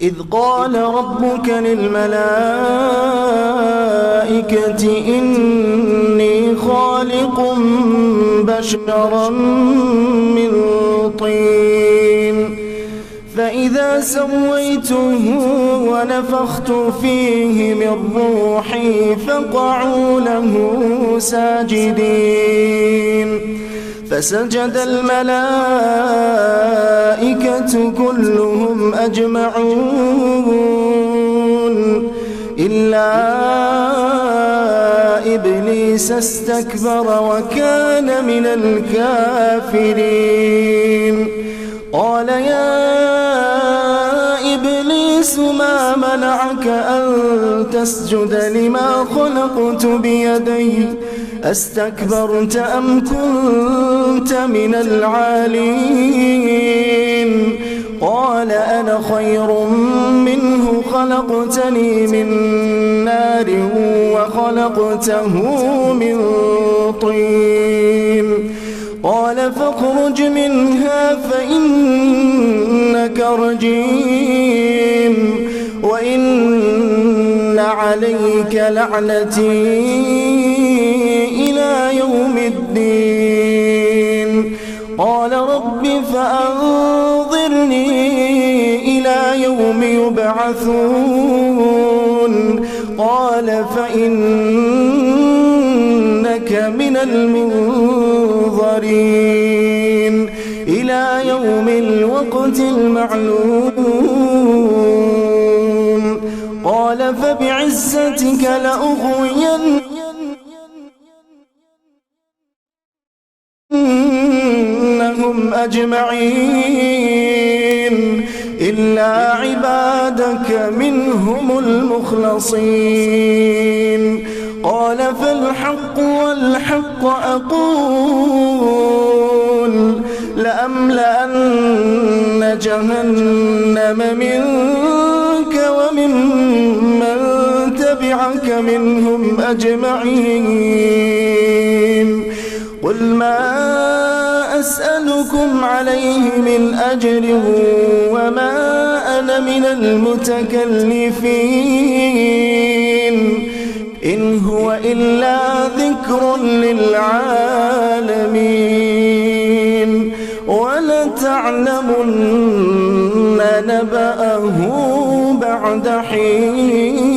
إذ قال ربك للملائكة إني خالق بشرا من طين فإذا سويته ونفخت فيه من روحي فقعوا له ساجدين فسجد الملائكة كلهم أجمعون إلا إبليس استكبر وكان من الكافرين قال يا إبليس ما منعك أن تسجد لما خلقت بيدي أستكبرت أم كنت من العالين قال أنا خير منه خلقتني من نار وخلقته من طين قال فاخرج منها فإنك رجيم وإن عليك لعنتي إلى يوم الدين قال رب فأنظرني إلى يوم يبعثون قال فإنك من المنظرين إلى يوم الوقت المعلوم قال فبعزتك لأغوينهم أجمعين إلا عبادك منهم المخلصين قال فالحق والحق أقول لأملأن جهنم منك وممن تبعك منهم أجمعين قل ما أسألكم عليه من أجر وما أنا من المتكلفين إن هو إلا ذكر للعالمين ولتعلمن نبأه بعد حين